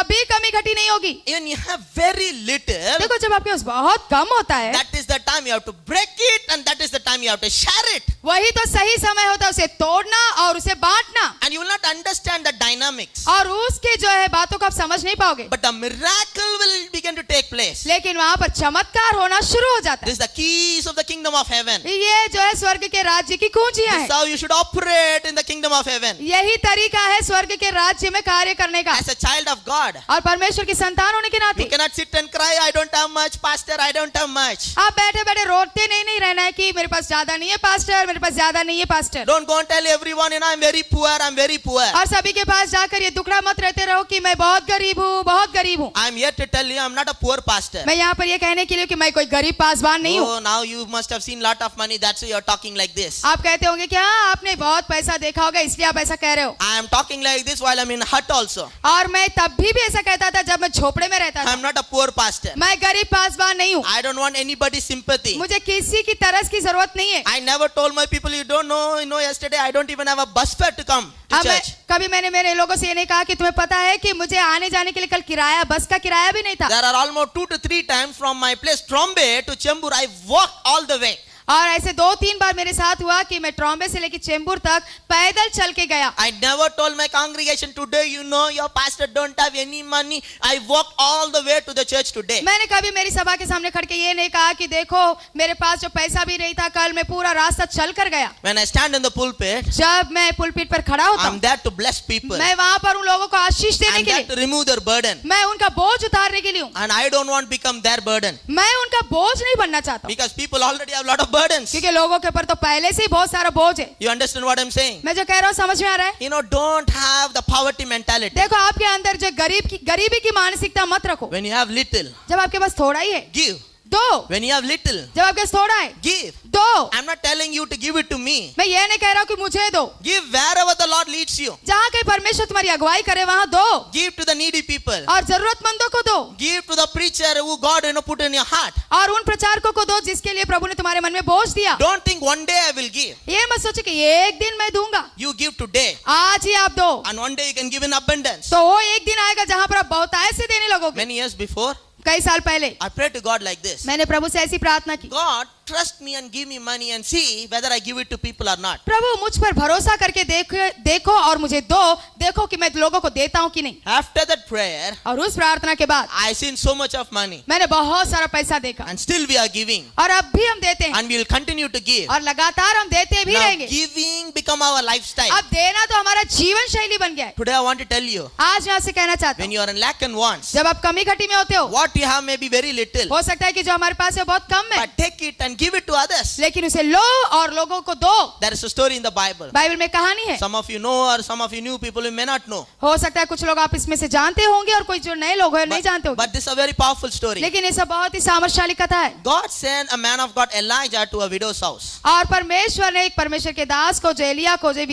कभी कमी घटी नहीं होगी। When you have very little, देखो जब आपके पास बहुत कम होता है, that is the time you have to break it, and that is the time you have to share it. वही तो सही समय होता है उसे तोड़ना और उसे बांटना। And you will not understand the dynamics. और उसके जो है बातों को आप समझ नहीं पाओगे, But the miracle will begin to take place. लेकिन वहाँ पर चमत्कार होना शुरू हो जाता This is the keys of the kingdom of heaven. है। ये जो है स्वर्ग के राज्य की कुंजियां This is हैं। how you should operate in the kingdom of heaven. यही तरीका है स्वर्ग के राज्य में कार्य करने का। As a child of God, और परमेश्वर की संतान होने के you नाते cannot sit and cry, I don't have much, pastor, I don't have much. आप बैठे बैठे रोते नहीं रहना है कि मेरे पास ज्यादा नहीं है पास्टर, मेरे पास ज्यादा नहीं है pastor. Don't go and tell everyone, I'm very poor, I'm very poor. और सभी के पास जाकर ये दुखड़ा मत रहते रहो कि मैं बहुत गरीब हूँ, बहुत गरीब हूँ। I'm here to tell you, I'm not a poor pastor. मैं यहाँ पर ये कहने के लिए कि मैं कोई गरीब पासवान नहीं हूँ। Oh, now you must have seen lot of money, that's why you're talking like this. आप कहते होंगे क्या आपने बहुत पैसा देखा होगा इसलिए आप ऐसा कह रहे हो। I am talking like this while I'm in hut also. और मैं तब भी ऐसा कहता था जब मैं झोपड़े में रहता था। I'm not a poor pastor. मैं गरीब पासवान नहीं हूँ। I don't want anybody's sympathy. मुझे किसी की तरस की जरूरत नहीं है। I never told my people, you don't know, yesterday I don't even have a bus fare to come to अब church. कभी मैंने मेरे लोगों से ये नहीं कहा कि तुम्हें पता है कि मुझे आने जाने के लिए कल किराया, बस का किराया भी नहीं था। There are almost 2 to 3 times from my place, Trombay to Chembur, I walked all the way. और ऐसे 2-3 बार मेरे साथ हुआ कि मैं ट्रॉम्बे से लेकर चेंबूर तक पैदल चल के गया। I never told my congregation today, your pastor don't have any money. I walked all the way to the church today. मैंने कभी मेरी सभा के सामने खड़ के ये नहीं कहा कि देखो मेरे पास जो पैसा भी नहीं था कल मैं पूरा रास्ता चल कर गया। When I stand in the pulpit, जब मैं पुलपिट पर खड़ा होता I'm हूँ, there to bless people. मैं वहाँ पर उन लोगों को आशीष देने I'm के there लिए, to remove their burden. मैं उनका बोझ उतारने के लिए हूँ। And I don't want to become their burden. मैं उनका बोझ नहीं बनना चाहता हूँ, Because people already have a lot of burdens. क्योंकि लोगों के ऊपर तो पहले से ही बहुत सारा बोझ है। You understand what I'm saying? मैं जो कह रहा हूँ समझ में आ रहा है? Don't have the poverty mentality. देखो आपके अंदर जो गरीबी की मानसिकता मत रखो। When you have little, जब आपके पास थोड़ा ही है give. दो। When you have little, जब आपके पास थोड़ा है give. दो। I'm not telling you to give it to me. मैं ये नहीं कह रहा हूँ कि मुझे दो। Give wherever the Lord leads you. जहाँ कहीं परमेश्वर तुम्हारी अगुवाई करे वहाँ दो। Give to the needy people. और जरूरतमंदों को दो। Give to the preacher who God put in your heart. और उन प्रचारकों को दो जिसके लिए प्रभु ने तुम्हारे मन में बोझ दिया। Don't think one day I will give. ये मत सोचो कि एक दिन मैं दूंगा। You give today. आज ही आप दो। And one day you can give in abundance. तो वो एक दिन आएगा जहाँ पर आप बहुतायत से देने लगोगे। Many years before, कई साल पहले I prayed to God like this. मैंने प्रभु से ऐसी प्रार्थना की, God, trust me and give me money and see whether I give it to people or not. प्रभु मुझ पर भरोसा करके देखो और मुझे दो, देखो कि मैं लोगों को देता हूँ कि नहीं। After that prayer, और उस प्रार्थना के बाद I seen so much of money. मैंने बहुत सारा पैसा देखा। And still we are giving. और अब भी हम देते हैं। And we will continue to give. और लगातार हम देते भी Now रहेंगे। giving become our lifestyle. अब देना तो हमारा जीवन शैली बन गया है। Today I want to tell you, आज मैं आपसे कहना चाहता when हूँ, you are in lack and wants, जब आप कमी घटी में होते हो, what you have may be very little. हो सकता है कि जो हमारे पास है बहुत कम है, But take it and give it to others. लेकिन उसे लो और लोगों को दो। There is a story in the Bible. Bible में कहानी है। Some of you know or some of you new people you may not know. हो सकता है कुछ लोग आप इसमें से जानते होंगे और कोई जो नए लोग हैं नहीं जानते होंगे, But this is a very powerful story. लेकिन ये सब बहुत ही सामर्थ्यशाली कथा है। God sent a man of God, Elijah, to a widow's house. और परमेश्वर ने एक परमेश्वर के दास को, जो एलिया को, जो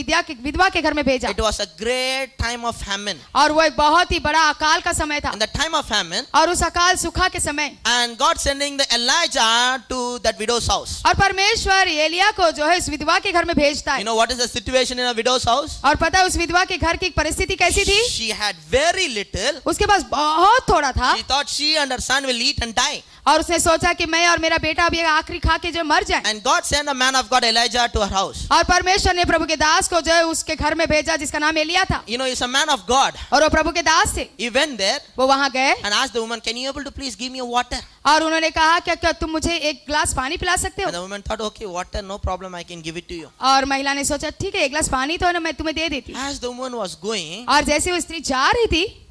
विधवा के घर में भेजा। It was a great time of famine. और वो एक बहुत ही बड़ा अकाल का समय था। In the time of famine, और उस अकाल सुखा के समय, and God sending the Elijah to that widow's house. और परमेश्वर एलिया को जो है उस विधवा के घर में भेजता है। You know what is the situation in a widow's house? और पता है उस विधवा के घर की परिस्थिति कैसी थी? She had very little. उसके पास बहुत थोड़ा था। She thought she and her son will eat and die. और उसने सोचा कि मैं और मेरा बेटा अभी आखिरी खा के जो मर जाए। And God sent a man of God, Elijah, to her house. और परमेश्वर ने प्रभु के दास को जो है उसके घर में भेजा जिसका नाम एलिया था। He's a man of God. और वो प्रभु के दास थे। He went there वो वहां गए and asked the woman, can you able to please give me a water? और उन्होंने कहा क्या तुम मुझे एक गिलास पानी पिला सकते हो? And the woman thought, okay, water, no problem, I can give it to you. और महिला ने सोचा ठीक है एक गिलास पानी तो है ना, मैं तुम्हें दे देती। As the woman was going, और जैसे वो स्त्री जा रही थी,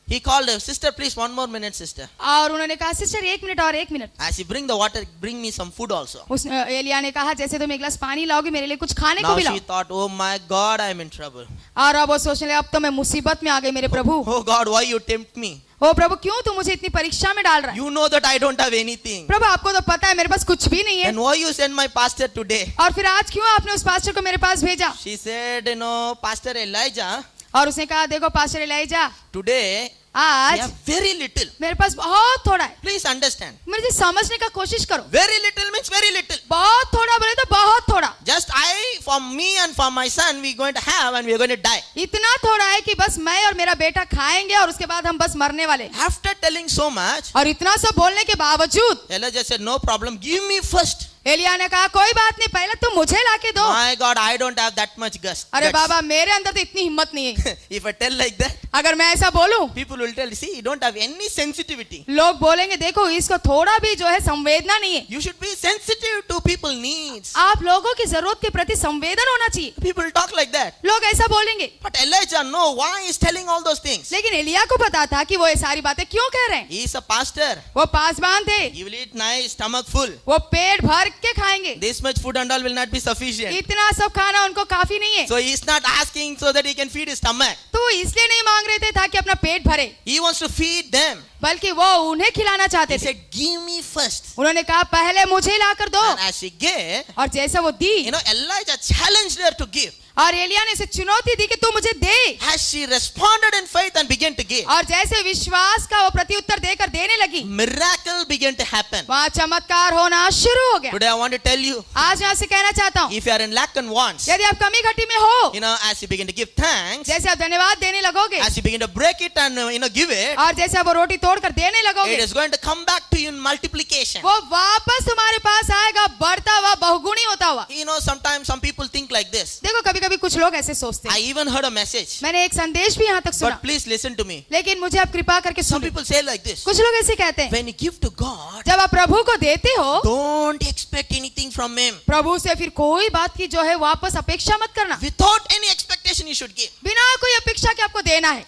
he called her, sister, please, one more minute, sister. और उन्होंने कहा सिस्टर एक मिनट और, एक minute. As you bring the water, bring me some food also. उस एलिया ने कहा जैसे तुम एक गिलास पानी लाओगी मेरे लिए कुछ खाने को Now भी she लाओ। thought, oh my God, I am in trouble. और अब वो सोचने लगे अब तो मैं मुसीबत में आ गई मेरे प्रभु। Oh God, why you tempt me? ओ प्रभु क्यों तुम मुझे इतनी परीक्षा में डाल रहा है? You know that I don't have anything. प्रभु आपको तो पता है मेरे पास कुछ भी नहीं है। And why you send my pastor today? और फिर आज क्यों आपने उस पास्टर को मेरे पास भेजा? She said, Pastor Elijah, और उसने कहा देखो पास्टर एलिया, today We आज have very little. मेरे पास बहुत थोड़ा है। Please understand. मुझे समझने का कोशिश करो। Very little means very little. बहुत थोड़ा बोले तो बहुत थोड़ा। Just for me and for my son, we're going to have and we're going to die. इतना थोड़ा है कि बस मैं और मेरा बेटा खाएंगे और उसके बाद हम बस मरने वाले। After telling so much, और इतना सब बोलने के बावजूद Elijah said, no problem, give me first. Elia ने कहा कोई बात नहीं, पहले तुम मुझे लाके दो। My God, I don't have that much guts. अरे बाबा, मेरे अंदर तो इतनी हिम्मत नहीं है। If I tell like that, अगर मैं ऐसा बोलूं, people will tell, see, you don't have any sensitivity. लोग बोलेंगे देखो इसको थोड़ा भी जो है संवेदना नहीं है। You should be sensitive to people's needs. आप लोगों की जरूरत के प्रति संवेदन होना चाहिए। People talk like that. लोग ऐसा बोलेंगे। But Elijah, no, why is telling all those things? लेकिन एलिया को पता था कि वो ये सारी बातें क्यों कह रहे हैं। He is a pastor. वो पासवान थे, He will eat nice, stomach full. वो पेट भर के खाएंगे। This much food and all will not be sufficient. इतना सब खाना उनको काफी नहीं है। So he is not asking so that he can feed his stomach. तो वो इसलिए नहीं मांग रहे थे ताकि अपना पेट भरे, He wants to feed them. बल्कि वो उन्हें खिलाना चाहते He थे। said, give me first. उन्होंने कहा पहले मुझे ला कर दो। And as she gave, और जैसा वो दी, Elijah challenged her to give. और एलिया ने इसे चुनौती दी कि तू मुझे दे। As she responded in faith and began to give, और जैसे विश्वास का वो प्रत्युत्तर देकर देने लगी, miracle began to happen. वहाँ चमत्कार होना शुरू हो गया। Today I want to tell you, आज मैं आपसे कहना चाहता हूँ, if you are in lack and wants, यदि आप कमी घटी में हो, as you begin to give thanks, जैसे आप धन्यवाद देने लगोगे, as you begin to break it and give it, और जैसे आप वो रोटी तोड़कर देने it लगोगे, is going to come back to you in multiplication. वो वापस तुम्हारे पास आएगा बढ़ता हुआ, बहुगुणी होता हुआ। Sometimes some people think like this. देखो कभी कभी कुछ लोग ऐसे सोचते I हैं। even heard a message. मैंने एक संदेश भी यहाँ तक सुना, But please listen to me. लेकिन मुझे आप कृपा करके Some सुनिए। people say like this. कुछ लोग ऐसे कहते हैं, When you give to God, जब आप प्रभु को देते हो, don't expect anything from Him. प्रभु से फिर कोई बात की जो है वापस अपेक्षा मत करना। Without any expectation, you should give. बिना कोई अपेक्षा के आपको देना है।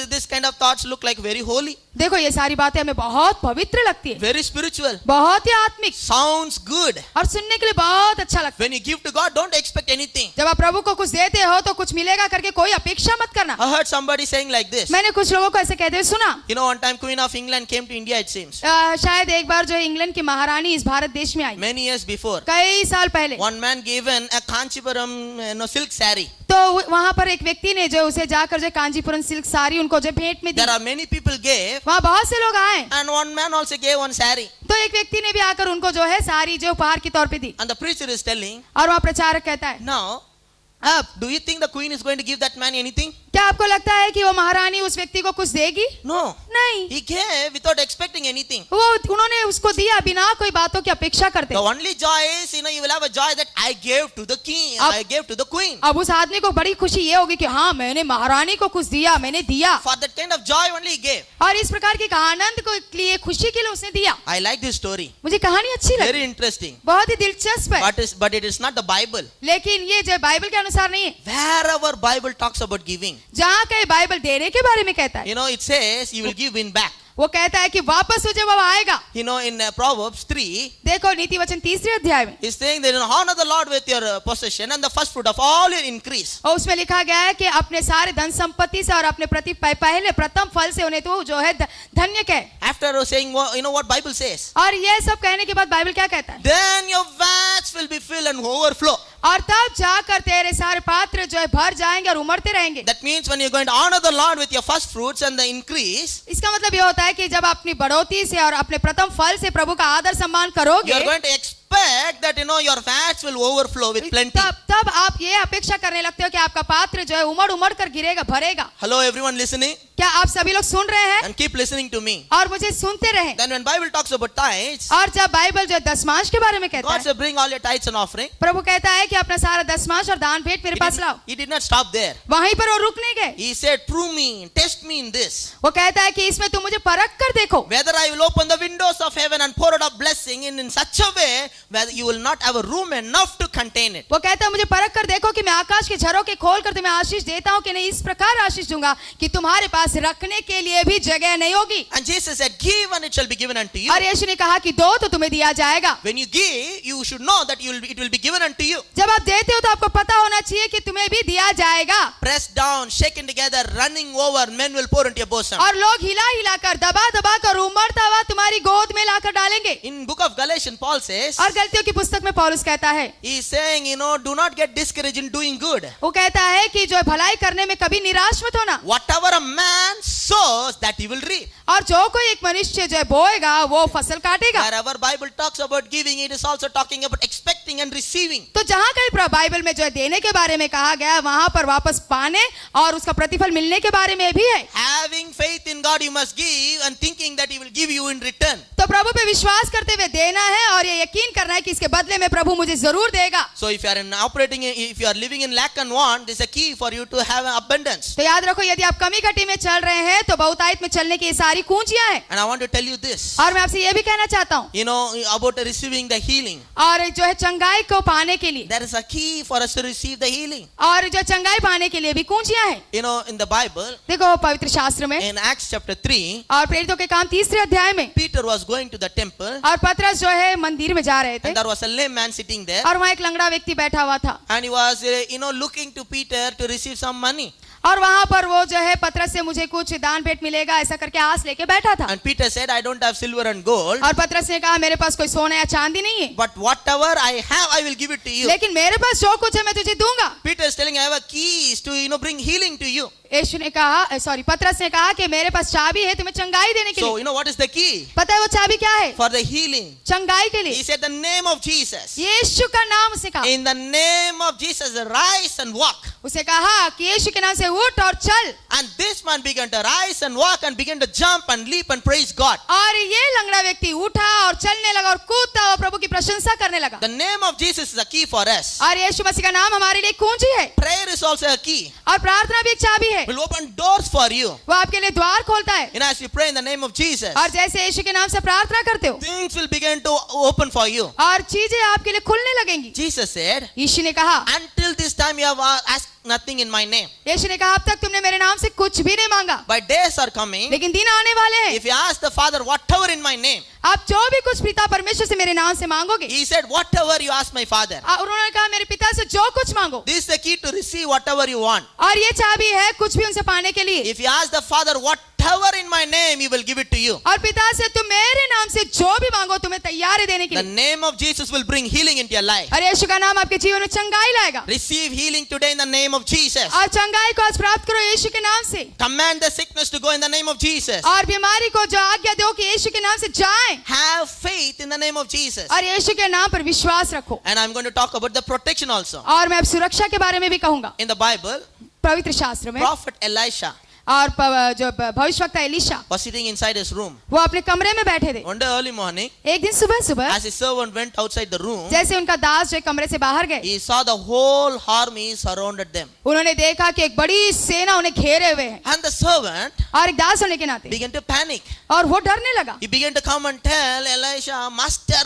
This kind of thoughts look like very holy, देखो ये सारी बातें हमें बहुत पवित्र लगती है, very spiritual, बहुत ही आत्मिक, sounds good. और सुनने के लिए बहुत अच्छा लगता है। When you give to God, don't expect anything. जब आप प्रभु को कुछ देते हो तो कुछ मिलेगा करके कोई अपेक्षा मत करना। I heard somebody saying like this. मैंने कुछ लोगों को ऐसे कहते हुए सुना। One time Queen of England came to India, it seems. शायद एक बार जो है इंग्लैंड की महारानी इस भारत देश में आई, Many years before. कई साल पहले। One man given a Kanchipuram silk saree. तो वहाँ पर एक व्यक्ति ने जो उसे जाकर जो कांजीपुरम सिल्क साड़ी उनको जो भेंट में दी। There are many people gave. वहाँ बहुत से लोग आए, And one man also gave one saree. तो एक व्यक्ति ने भी आकर उनको जो है साड़ी जो उपहार के तौर पे दी। And the preacher is telling, और वहाँ प्रचारक कहता है, now, do you think the queen is going to give that man anything? क्या आपको लगता है कि वो महारानी उस व्यक्ति को कुछ देगी? No. नहीं, He gave without expecting anything. उन्होंने उसको दिया बिना कोई बातों की अपेक्षा करते। The only joy is, you will have a joy that I gave to the king, I gave to the queen. अब उस आदमी को बड़ी खुशी ये होगी कि हाँ मैंने महारानी को कुछ दिया, मैंने दिया। For that kind of joy only he gave. और इस प्रकार के आनंद को लिए, खुशी के लिए उसने दिया। I like this story. मुझे कहानी अच्छी लगी, Very interesting. बहुत ही दिलचस्प है। But it is not the Bible. लेकिन ये जो बाइबल के अनुसार नहीं है। Wherever Bible talks about giving, जहाँ कहीं बाइबल देने के बारे में कहता है, it says you will give in back. वो कहता है कि वापस तुझे वो आएगा। In Proverbs 3, देखो नीति वचन 3 अध्याय में he's saying that honor the Lord with your possession and the first fruit of all your increase. और उसमें लिखा गया है कि अपने सारे धन संपत्ति से और अपने पहले प्रथम फल से उन्हें तो जो है धन्य कहे। After saying, what Bible says, और ये सब कहने के बाद बाइबल क्या कहता है? then your vats will be filled and overflow. और तब जाकर तेरे सारे पात्र जो है भर जाएंगे और उमड़ते रहेंगे। That means when you're going to honor the Lord with your first fruits and the increase, इसका मतलब ये होता है कि जब अपनी बढ़ोतरी से और अपने प्रथम फल से प्रभु का आदर सम्मान करोगे, you're going to expect that your vats will overflow with plenty. तब आप ये अपेक्षा करने लगते हो कि आपका पात्र जो है उमड़ उमड़ कर गिरेगा, भरेगा। Hello everyone listening? क्या आप सभी लोग सुन रहे हैं? And keep listening to me. और मुझे सुनते रहें। Then when Bible talks about tithes, और जब बाइबल जो दशमांश के बारे में कहता God है, said bring all your tithes and offering. प्रभु कहता है कि अपना सारा दशमांश और दान भेंट मेरे पास लाओ। He did not stop there. वहीं पर वो रुक नहीं गए। He said, prove me, test me in this. वो कहता है कि इसमें तुम मुझे परख कर देखो, Whether I will open the windows of heaven and pour out a blessing in such a way where you will not have a room enough to contain it. वो कहता है मुझे परख कर देखो कि मैं आकाश के झरोखे खोल कर तुम्हें आशीष देता हूँ कि नहीं, इस प्रकार आशीष दूंगा कि तुम्हारे पास रखने के लिए भी जगह नहीं होगी। And Jesus said, give and it shall be given unto you. और यीशु ने कहा कि दो तो तुम्हें दिया जाएगा। When you give, you should know that it will be given unto you. जब आप देते हो तो आपको पता होना चाहिए कि तुम्हें भी दिया जाएगा। Pressed down, shaken together, running over, men will pour into your bosom. और लोग हिला हिला कर, दबा दबा कर, उमड़ता हुआ तुम्हारी गोद में लाकर डालेंगे। In book of Galatians, Paul says, और गलतियों की पुस्तक में पौलुस कहता है, He is saying, do not get discouraged in doing good. वो कहता है कि जो भलाई करने में कभी निराश मत होना, Whatever a man sows, that he will reap. और जो कोई एक मनुष्य जो बोएगा वो फसल काटेगा। Wherever Bible talks about giving, it is also talking about expecting and receiving. तो जहाँ कहीं बाइबल में जो है देने के बारे में कहा गया है, वहां पर वापस पाने और उसका प्रतिफल मिलने के बारे में भी है। Having faith in God, you must give and thinking that He will give you in return. तो प्रभु पे विश्वास करते हुए देना है और ये यकीन करना है कि इसके बदले में प्रभु मुझे जरूर देगा। So if you are living in lack and want, this is a key for you to have an abundance. तो याद रखो, यदि आप कमी घटी में चल रहे हैं तो बहुतायत में चलने की ये सारी कुंजियां हैं। And I want to tell you this. और मैं आपसे ये भी कहना चाहता हूँ, About receiving the healing. और जो है चंगाई को पाने के लिए, There is a key for us to receive the healing. और जो चंगाई पाने के लिए भी कुंजियां हैं। In the Bible, देखो पवित्र शास्त्र में in Acts chapter 3, और प्रेरितों के काम 3 अध्याय में Peter was going to the temple और पतरस जो है मंदिर में जा रहे थे and there was a lame man sitting there और वहाँ एक लंगड़ा व्यक्ति बैठा हुआ था and he was looking to Peter to receive some money. और वहाँ पर वो जो है पतरस से मुझे कुछ दान भेंट मिलेगा ऐसा करके आस लेके बैठा था। And Peter said, I don't have silver and gold, और पतरस ने कहा, मेरे पास कोई सोना या चांदी नहीं है, but whatever I have, I will give it to you. लेकिन मेरे पास जो कुछ है मैं तुझे दूंगा। Peter is telling, I have a keys to bring healing to you. यीशु ने कहा, सॉरी पतरस ने कहा कि मेरे पास चाबी है तुम्हें चंगाई देने के So लिए। what is the key पता है वो चाबी क्या है? for the healing? चंगाई के He लिए said the name of Jesus. यीशु का नाम उसने कहा। In the name of Jesus, rise and walk. उसे कहा कि यीशु के नाम से उठ और चल। And this man began to rise and walk and began to jump and leap and praise God. और ये लंगड़ा व्यक्ति उठा और चलने लगा और कूदता और प्रभु की प्रशंसा करने लगा। The name of Jesus is a key for us. और यीशु मसीह का नाम हमारे लिए कुंजी है। Prayer is also a key. और प्रार्थना भी एक चाबी है, Will open doors for you. वो आपके लिए द्वार खोलता है। As you pray in the name of Jesus, और जैसे यीशु के नाम से प्रार्थना करते हो things will begin to open for you. और चीजें आपके लिए खुलने लगेंगी। Jesus said, यीशु ने कहा, until this time you have asked nothing in my name. यीशु ने कहा अब तक तुमने मेरे नाम से कुछ भी नहीं मांगा, But days are coming. लेकिन दिन आने वाले हैं If you ask the Father whatever in my name, आप जो भी कुछ पिता परमेश्वर से मेरे नाम से मांगोगे। He said, whatever you ask my Father. और उन्होंने कहा मेरे पिता से जो कुछ मांगो। This is the key to receive whatever you want. और ये चाबी है कुछ भी उनसे पाने के लिए। If you ask the Father whatever in my name, He will give it to you. और पिता से तुम मेरे नाम से जो भी मांगो तुम्हें तैयार है देने के The लिए। name of Jesus will bring healing into your life. और यीशु का नाम आपके जीवन में चंगाई लाएगा। Receive healing today in the name of Jesus. और चंगाई को आज प्राप्त करो यीशु के नाम से। Command the sickness to go in the name of Jesus. और बीमारी को जो आज्ञा दो कि यीशु के नाम से जाए। Have faith in the name of Jesus. और यीशु के नाम पर विश्वास रखो। And I'm going to talk about the protection also. और मैं अब सुरक्षा के बारे में भी कहूंगा। In the Bible, पवित्र शास्त्र में Prophet Elisha और जो भविष्यवक्ता Elisha was sitting inside his room. वो अपने कमरे में बैठे थे। One day early morning, एक दिन सुबह सुबह as his servant went outside the room, जैसे उनका दास जो कमरे से बाहर गए, he saw the whole army surrounded them. उन्होंने देखा कि एक बड़ी सेना उन्हें घेरे हुए है। And the servant और एक दास होने के नाते began to panic. और वो डरने लगा। He began to come and tell Elisha, Master,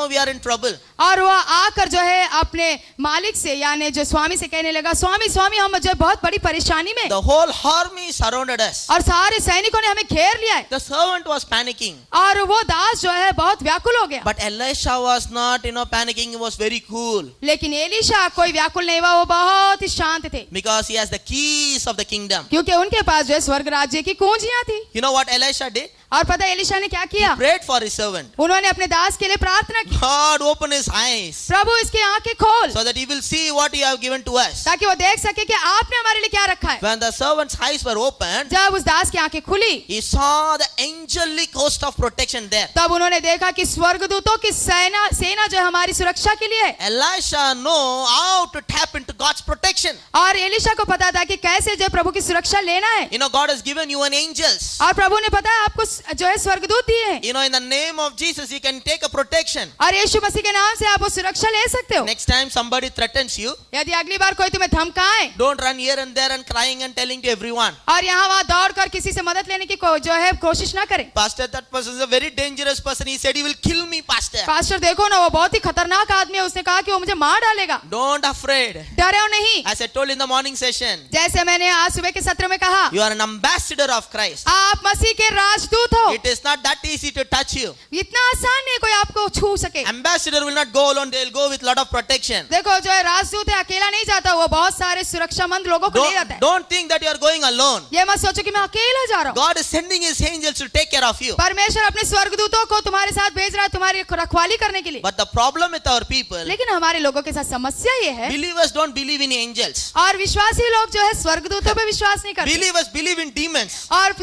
we are in trouble. और वो आकर जो है अपने मालिक से यानी जो स्वामी से कहने लगा, स्वामी हम जो बहुत बड़ी परेशानी में। The whole army surrounded us. और सारे सैनिकों ने हमें घेर लिया है। The servant was panicking. और वो दास जो है बहुत व्याकुल हो गया। But Elisha was not, panicking. He was very cool. लेकिन एलीशा कोई व्याकुल नहीं हुआ, वो बहुत ही शांत थे। Because he has the keys of the kingdom. क्योंकि उनके पास जो है स्वर्ग राज्य की कुंजियां थी। You know what Elisha did? और पता है एलीशा ने क्या किया? Prayed for his servant. उन्होंने अपने दास के लिए प्रार्थना की, God, open his eyes प्रभु इसकी आंखें खोल, so that he will see what you have given to us. ताकि वो देख सके कि आपने हमारे लिए क्या रखा है। When the servant's eyes were opened, जब उस दास की आंखें खुली, he saw the angelic host of protection there. तब उन्होंने देखा कि स्वर्गदूतों की सेना जो हमारी सुरक्षा के लिए है। Elisha know how to tap into God's protection. और एलीशा को पता था कि कैसे जो प्रभु की सुरक्षा लेना है। God has given you an angels. और प्रभु ने पता है आपको जो है स्वर्गदूत दिए हैं। In the name of Jesus, you can take a protection. और यीशु मसीह के नाम से आप वो सुरक्षा ले सकते हो। Next time somebody threatens you, यदि अगली बार कोई तुम्हें धमकाए, don't run here and there and crying and telling to everyone, और यहाँ वहाँ दौड़ कर किसी से मदद लेने की जो है कोशिश ना करें। Pastor, that person is a very dangerous person. He said he will kill me, Pastor. Pastor देखो ना, वो बहुत ही खतरनाक आदमी है, उसने कहा कि वो मुझे मार डालेगा। Don't afraid. डरे हो नहीं। As I told in the morning session, जैसे मैंने आज सुबह के सत्र में कहा, you are an ambassador of Christ. आप मसीह के राजदूत स्वर्गदूत हो। It is not that easy to touch you. इतना आसान नहीं है कोई आपको छू सके। Ambassador will not go alone, they will go with lot of protection. देखो जो है राजदूत है अकेला नहीं जाता, वो बहुत सारे सुरक्षामंद लोगों को ले जाता है। Don't think that you are going alone. ये मत सोचो कि मैं अकेला जा रहा हूँ। God is sending his angels to take care of you. परमेश्वर अपने स्वर्गदूतों को तुम्हारे साथ भेज रहा है तुम्हारी रखवाली करने के लिए। But the problem with our people, लेकिन हमारे लोगों के साथ समस्या ये है, believers don't believe in angels. और विश्वासी लोग जो है स्वर्गदूतों पे विश्वास नहीं करते, Believers believe in demons. और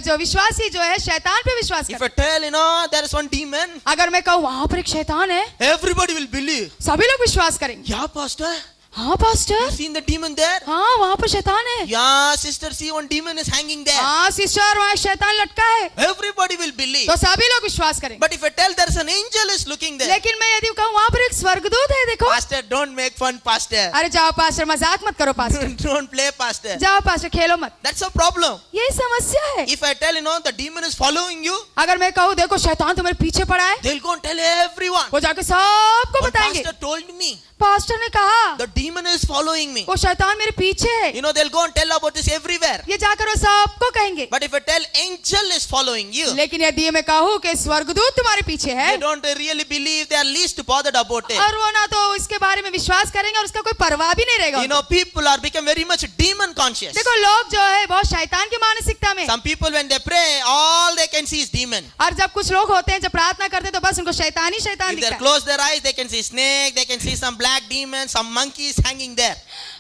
जो विश्वासी जो है शैतान पे विश्वास If करते। I tell, there is one demon, अगर मैं कहूँ वहां पर एक शैतान है, everybody will believe. सभी लोग विश्वास करेंगे। Yeah, pastor, हाँ pastor, you seen the demon there? हाँ वहाँ पर शैतान है। Yeah, sister, see one demon is hanging there. हाँ सिस्टर वहाँ शैतान लटका है, Everybody will believe. तो सभी लोग विश्वास करेंगे। But if I tell there is an angel is looking there, लेकिन मैं यदि कहूँ वहाँ पर एक स्वर्गदूत है, देखो। pastor, don't make fun, pastor. अरे जाओ पास्टर, मजाक मत करो पास्टर, Don't play, pastor. जाओ पास्टर खेलो मत। That's a problem. यही समस्या है। If I tell, the demon is following you, अगर मैं कहूँ देखो शैतान तुम्हारे पीछे पड़ा है, they'll go and tell everyone. वो जाके सबको One बताएंगे। pastor told me, पास्टर ने कहा the demon is following me. वो शैतान मेरे पीछे है। They'll go and tell about this everywhere. ये जाकर वो सबको कहेंगे। But if I tell angel is following you, लेकिन यदि मैं कहूँ कि स्वर्गदूत तुम्हारे पीछे है, they don't really believe, they are least bothered about it. और वो ना तो इसके बारे में विश्वास करेंगे और उसका कोई परवाह भी नहीं रहेगा। People are become very much demon conscious. देखो लोग जो है बहुत शैतान की मानसिकता में। Some people when they pray, all they can see is demon. और जब कुछ लोग होते हैं जब प्रार्थना करते हैं तो बस उनको शैतान ही शैतान If they दिखता है। close their eyes, they can see snake, they can see some black demon, some monkeys hanging there.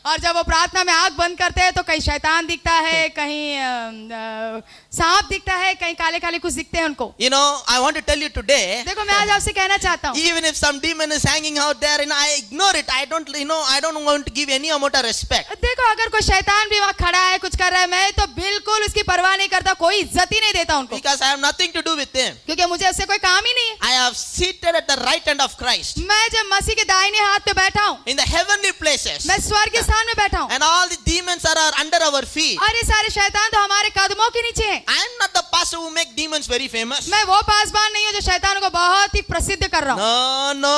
और जब वो प्रार्थना में आंख बंद करते हैं तो कहीं शैतान दिखता है, कहीं सांप दिखता है, कहीं काले काले कुछ दिखते हैं उनको। I want to tell you today, देखो मैं आज आपसे कहना चाहता हूँ, even if some demon is hanging out there, I ignore it. I don't want to give any amount of respect. देखो अगर कोई शैतान भी वहाँ खड़ा है कुछ कर रहा है, मैं तो बिल्कुल उसकी परवाह नहीं करता, कोई इज्जत ही नहीं देता उनको, Because I have nothing to do with him. क्योंकि मुझे उससे कोई काम ही नहीं है। I have seated at the right hand of Christ मैं जब मसीह के दाहिने हाथ पे बैठा हूँ, in the heavenly places. मैं स्वर्ग के स्थान में बैठा हूँ, And all the demons are under our feet. और ये सारे शैतान तो हमारे कदमों के नीचे हैं। I am not the pastor who make demons very famous. मैं वो पासबान नहीं हूँ जो शैतानों को बहुत ही प्रसिद्ध कर रहा हूँ। No.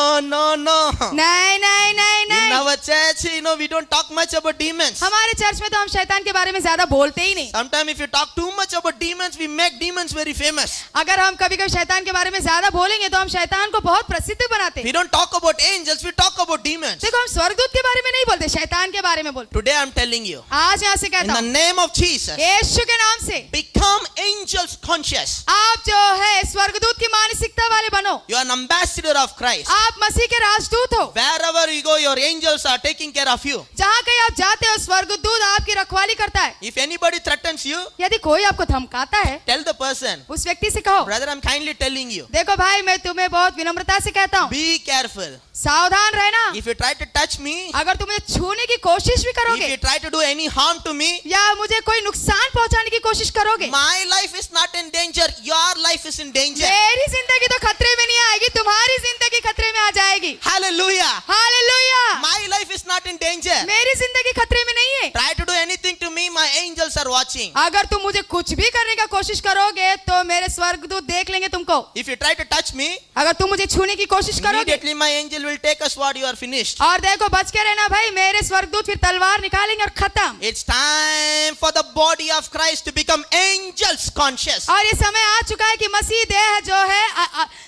नहीं नहीं नहीं In नहीं, our church, we don't talk much about demons. हमारे चर्च में तो हम शैतान के बारे में ज्यादा बोलते ही नहीं। Sometimes if you talk too much about demons, we make demons very famous. अगर हम कभी कभी शैतान के बारे में ज्यादा बोलेंगे तो हम शैतान को बहुत प्रसिद्ध बनाते We हैं। don't talk about angels, we talk about demons. देखो हम स्वर्गदूत के बारे में नहीं बोलते, शैतान के बारे में बोलते। Today I'm telling you, आज यहाँ से in कहता the हूँ name of Jesus, यीशु के नाम से become angels conscious. आप जो है स्वर्गदूत की मानसिकता वाले बनो। You are an ambassador of Christ. आप मसीह के राजदूत हो। Wherever you go, your angels are taking care of you. जहाँ कहीं आप जाते हो स्वर्गदूत आपकी रखवाली करता है। If anybody threatens you, यदि कोई आपको धमकाता है, tell the person, उस व्यक्ति से कहो, brother, I'm kindly telling you, देखो भाई मैं तुम्हें बहुत विनम्रता से कहता हूँ, be careful. सावधान रहना। If you try to touch me, अगर तुम मुझे छूने की कोशिश भी if करोगे you try to do any harm to me, या मुझे कोई नुकसान पहुंचाने की कोशिश करोगे, my life is not in danger, your life is in danger. मेरी जिंदगी तो खतरे में नहीं आएगी, तुम्हारी जिंदगी खतरे में आ जाएगी। Hallelujah. Hallelujah. My life is not in danger. मेरी जिंदगी खतरे में नहीं है। Try to do anything to me, my angels are watching. अगर तुम मुझे कुछ भी करने का कोशिश करोगे तो मेरे स्वर्गदूत देख लेंगे तुमको। If you try to touch me, अगर तुम मुझे छूने की कोशिश करोगे, immediately my angel will take a sword, you are finished. और देखो बच के रहना भाई, मेरे स्वर्गदूत फिर तलवार निकालेंगे और खत्म। It's time for the body of Christ to become angels conscious. और ये समय आ चुका है कि मसीह देह जो है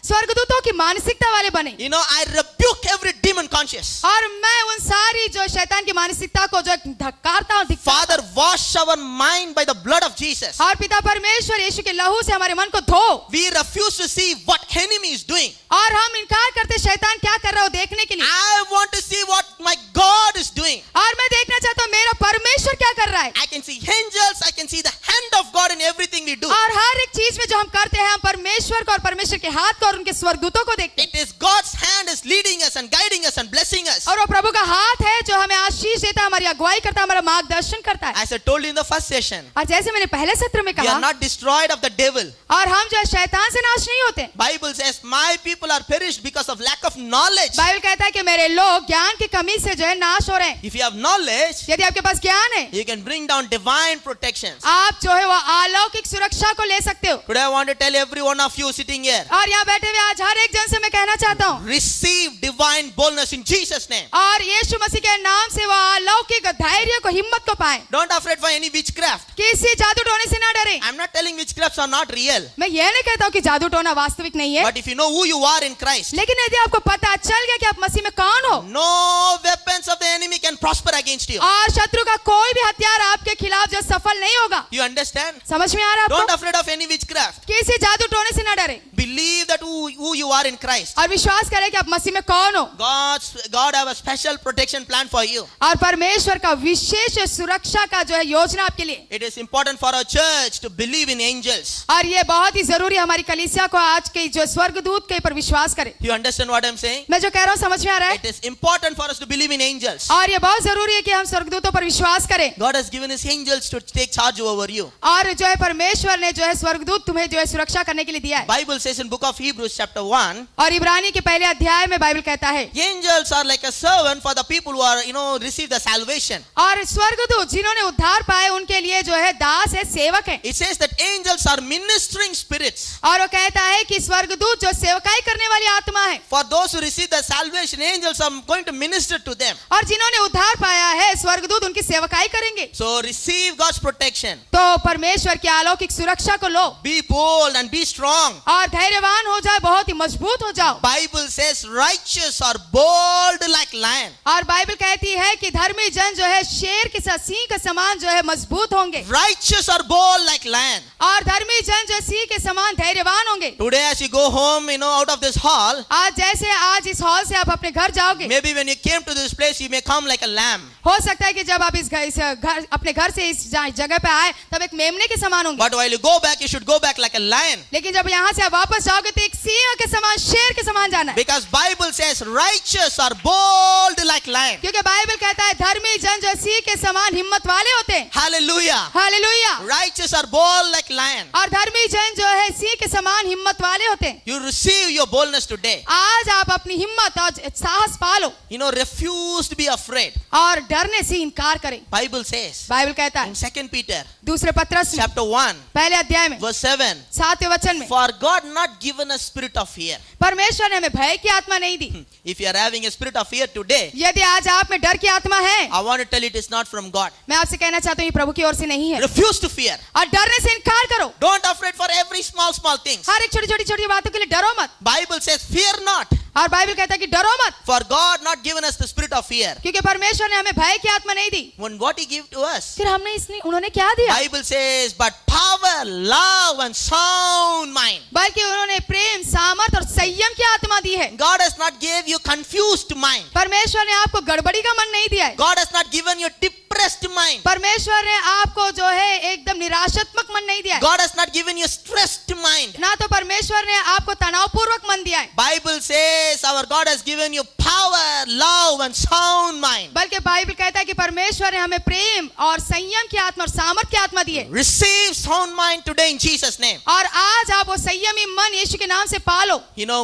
स्वर्गदूतों की मानसिकता वाले बने। I rebuke every demon conscious. और मैं उन सारी जो शैतान की मानसिकता को जो धक्कारता हूँ, Father, wash our mind by the blood of Jesus. और पिता परमेश्वर यीशु के लहू से हमारे मन को धो। We refuse to see what enemy is doing. और हम इनकार करते शैतान क्या कर रहा हो देखने के लिए। I want to see what my God is doing. और मैं देखना चाहता हूँ मेरा परमेश्वर क्या कर रहा है। I can see angels, I can see the hand of God in everything we do. और हर एक चीज में जो हम करते हैं हम परमेश्वर को और परमेश्वर के हाथ को और उनके स्वर्गदूतों को देखते हैं। It is God's hand is leading us and guiding us and blessing us. और वो प्रभु का हाथ है जो हमें आशीष देता है, हमारी अगुवाई करता है, हमारा मार्गदर्शन करता है। As I told you in the first session, और जैसे मैंने पहले सत्र में we are कहा, not destroyed of the devil. और हम जो है शैतान से नाश नहीं होते। Bible says, my people are perished because of lack of knowledge. Bible कहता है कि मेरे लोग ज्ञान की कमी से जो है नाश हो रहे हैं। If you have knowledge, यदि आपके पास ज्ञान है, you can bring down divine protections. आप जो है वो अलौकिक सुरक्षा को ले सकते हो। Today I want to tell every one of you sitting here, और यहाँ बैठे हुए आज हर एक जन से मैं कहना चाहता हूँ, receive divine boldness in Jesus' name. और यीशु मसीह के नाम से वो अलौकिक धैर्य को, हिम्मत को पाए। Don't afraid for any witchcraft. किसी जादू टोने से ना डरे। I'm not telling witchcraft. witchcrafts are not real. मैं ये नहीं कहता हूँ कि जादू टोना वास्तविक नहीं है, But if you know who you are in Christ, लेकिन यदि आपको पता चल गया कि आप मसीह में कौन हो no weapons of the enemy can prosper against you. और शत्रु का कोई भी हथियार आपके खिलाफ जो सफल नहीं होगा। You understand? समझ में आ रहा है Don't आपको? afraid of any witchcraft. किसी जादू टोने से ना डरे Believe that who you are in Christ. और विश्वास करें कि आप मसीह में कौन हो God have a special protection plan for you. और परमेश्वर का विशेष सुरक्षा का जो है योजना आपके लिए। It is important for our church to believe in angels. और ये बहुत ही जरूरी है हमारी कलीसिया को आज के जो स्वर्गदूत के पर विश्वास करे। You understand what I'm saying? मैं जो कह रहा हूँ समझ में आ रहा है? It is important for us to believe in angels. और ये बहुत जरूरी है कि हम स्वर्गदूतों पर विश्वास करें। God has given his angels to take charge over you. और जो है परमेश्वर ने जो है स्वर्गदूत तुम्हें जो है सुरक्षा करने के लिए दिया है। Bible says in book of Hebrews chapter 1, और इब्रानी के पहले अध्याय में बाइबल कहता है angels are like a servant for the people who are, receive the salvation. और स्वर्गदूत जिन्होंने उद्धार पाए उनके लिए जो है दास है, सेवक है। It says that angels are ministering spirits. और वो कहता है कि स्वर्गदूत जो सेवकाई करने वाली आत्मा है For those who receive the salvation, angels are going to minister to them. और जिन्होंने उद्धार पाया है स्वर्गदूत उनकी सेवकाई करेंगे। So receive God's protection. तो परमेश्वर की अलौकिक सुरक्षा को लो Be bold and be strong. और धैर्यवान हो जाए, बहुत ही मजबूत हो जाओ। Bible says righteous are bold like lion. और बाइबल कहती है कि धर्मी जन जो है शेर के साथ सिंह के समान जो है मजबूत होंगे Righteous are bold like lion. और धर्मी जन जो सिंह के समान धैर्यवान होंगे। Today as you go home, out of this hall, आज जैसे आज इस हॉल से आप अपने घर जाओगे, maybe when you came to this place, you may come like a lamb. हो सकता है कि जब आप इस घर अपने घर से इस जगह पे आए तब एक मेमने के समान होंगे, But while you go back, you should go back like a lion. लेकिन जब यहाँ से आप वापस जाओगे तो एक सिंह के समान, शेर के समान जाना है। Because Bible says righteous are bold like lion. क्योंकि बाइबल कहता है धर्मी जन जो सिंह के समान हिम्मत वाले होते हैं। Hallelujah. Hallelujah. Righteous are bold like lion. और धर्मी जन जो है सिंह के समान हिम्मत वाले होते हैं। You receive your boldness today. आज आप अपनी हिम्मत और साहस पालो Refuse to be afraid. और डरने से इनकार करें। Bible says बाइबल कहता in है 2 Peter दूसरे पत्रस में chapter 1 पहले अध्याय में verse 7, 7वें वचन में, for God not given a spirit of fear. परमेश्वर ने हमें भय की आत्मा नहीं दी। If you are having a spirit of fear today, यदि आज आप में डर की आत्मा है, I want to tell you it is not from God. मैं आपसे कहना चाहता हूँ ये प्रभु की ओर से नहीं है। Refuse to fear. और डरने से इनकार करो। Don't afraid for every small things. हर एक छोटी छोटी बातों के लिए डरो मत। Bible says fear not. और बाइबल कहता है कि डरो मत, For God not given us the spirit of fear. क्योंकि परमेश्वर ने हमें भय की आत्मा नहीं दी। When what he gave to us? फिर हमने उन्होंने क्या दिया? Bible says but power, love and sound mind. बल्कि उन्होंने प्रेम, सामर्थ और संयम की आत्मा दी है। God has not gave you confused mind. परमेश्वर ने आपको गड़बड़ी का मन नहीं दिया है। God has not given you depressed mind. परमेश्वर ने आपको जो है एकदम निराशात्मक मन नहीं दिया है। God has not given you stressed mind. ना तो परमेश्वर ने आपको तनावपूर्वक मन दिया है, Bible says our God has given you power, love and sound mind. बल्कि बाइबल कहता है कि परमेश्वर ने हमें प्रेम और संयम की आत्मा और सामर्थ की आत्मा दी है। Receive sound mind today in Jesus' name. और आज आप वो संयमी मन यीशु के नाम से पालो।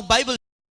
Bible